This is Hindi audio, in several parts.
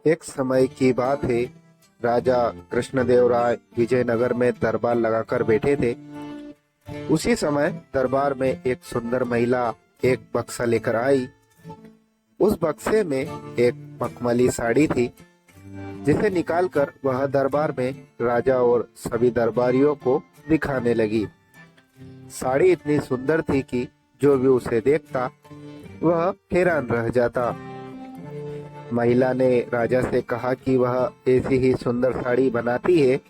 एक समय की बात है। राजा कृष्णदेवराय विजयनगर में दरबार लगाकर बैठे थे। उसी समय दरबार में एक सुंदर महिला एक बक्सा लेकर आई। उस बक्से में एक मखमली साड़ी थी, जिसे निकालकर वह दरबार में राजा और सभी दरबारियों को दिखाने लगी। साड़ी इतनी सुंदर थी कि जो भी उसे देखता वह हैरान रह जाता। महिला ने राजा से कहा कि वह ऐसी ही सुंदर साड़ी बनाती है।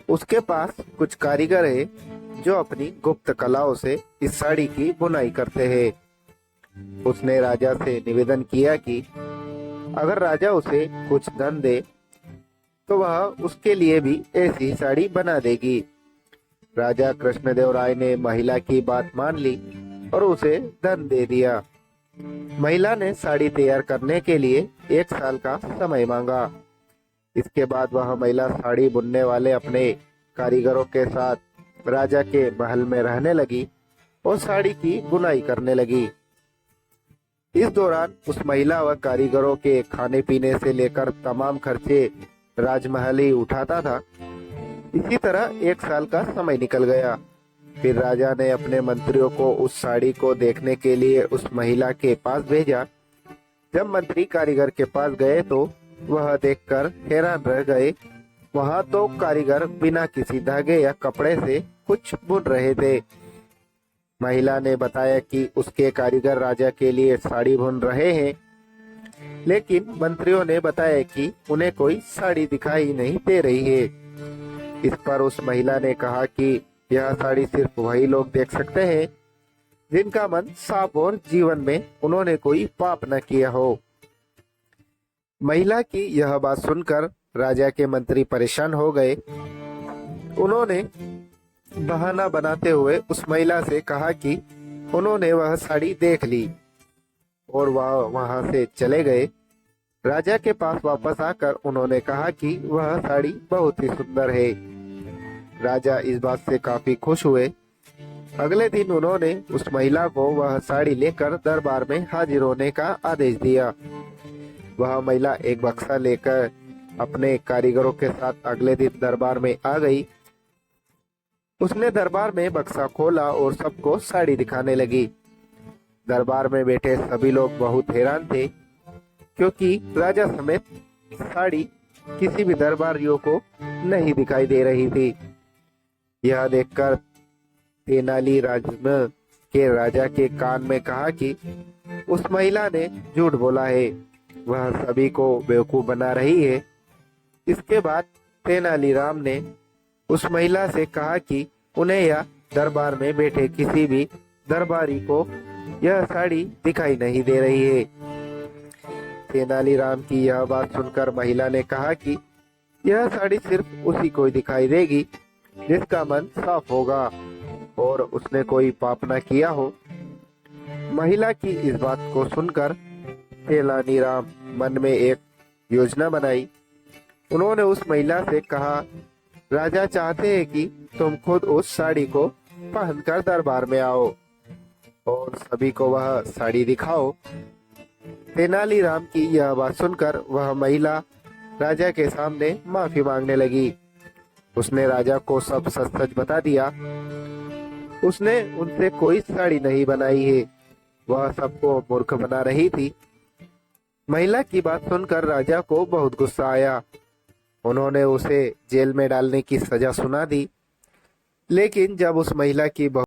उसके पास कुछ कारीगर है जो अपनी गुप्त कलाओं से इस साड़ी की बुनाई करते हैं। उसने राजा से निवेदन किया कि अगर राजा उसे कुछ धन दे तो वह उसके लिए भी ऐसी साड़ी बना देगी। राजा कृष्णदेवराय ने महिला की बात मान ली और उसे धन दे दिया। महिला ने साड़ी तैयार करने के लिए 1 साल का समय मांगा। इसके बाद वह महिला साड़ी बुनने वाले अपने कारीगरों के साथ राजा के महल में रहने लगी और साड़ी की बुनाई करने लगी। इस दौरान उस महिला व कारीगरों के खाने पीने से लेकर तमाम खर्चे राजमहल ही उठाता था। इसी तरह 1 साल का समय निकल गया। फिर राजा ने अपने मंत्रियों को उस साड़ी को देखने के लिए उस महिला के पास भेजा। जब मंत्री कारीगर के पास गए तो वह देखकर हैरान रह गए। वहां तो कारीगर बिना किसी धागे या कपड़े से कुछ बुन रहे थे। महिला ने बताया कि उसके कारीगर राजा के लिए साड़ी बुन रहे हैं, लेकिन मंत्रियों ने बताया कि उन्हें कोई साड़ी दिखाई नहीं दे रही है। इस पर उस महिला ने कहा कि यह साड़ी सिर्फ वही लोग देख सकते हैं जिनका मन साफ और जीवन में उन्होंने कोई पाप न किया हो। महिला की यह बात सुनकर राजा के मंत्री परेशान हो गए। उन्होंने बहाना बनाते हुए उस महिला से कहा कि उन्होंने वह साड़ी देख ली और वह वहां से चले गए। राजा के पास वापस आकर उन्होंने कहा कि वह साड़ी बहुत ही सुंदर है। राजा इस बात से काफी खुश हुए। अगले दिन उन्होंने उस महिला को वह साड़ी लेकर दरबार में हाजिर होने का आदेश दिया। वह महिला एक बक्सा लेकर अपने कारीगरों के साथ अगले दिन दरबार में आ गई। उसने दरबार में बक्सा खोला और सबको साड़ी दिखाने लगी। दरबार में बैठे सभी लोग बहुत हैरान थे, क्योंकि राजा समेत साड़ी किसी भी दरबारियों को नहीं दिखाई दे रही थी। यह देखकर तेनालीराम के राजा के कान में कहा कि उस महिला ने झूठ बोला है, वह सभी को बेवकूफ बना रही है। इसके बाद तेनालीराम ने उस महिला से कहा कि उन्हें या दरबार में बैठे किसी भी दरबारी को यह साड़ी दिखाई नहीं दे रही है। तेनालीराम की यह बात सुनकर महिला ने कहा कि यह साड़ी सिर्फ उसी को दिखाई देगी जिसका मन साफ होगा और उसने कोई पाप न किया हो। महिला की इस बात को सुनकर तेनालीराम मन में एक योजना बनाई। उन्होंने उस महिला से कहा, राजा चाहते हैं कि तुम खुद उस साड़ी को पहनकर दरबार में आओ और सभी को वह साड़ी दिखाओ। तेनालीराम की यह बात सुनकर वह महिला राजा के सामने माफी मांगने लगी। उसने राजा को सब सच सच बता दिया। उसने उनसे कोई साड़ी नहीं बनाई है, वह सबको मूर्ख बना रही थी। महिला की बात सुनकर राजा को बहुत गुस्सा आया। उन्होंने उसे जेल में डालने की सजा सुना दी। लेकिन जब उस महिला की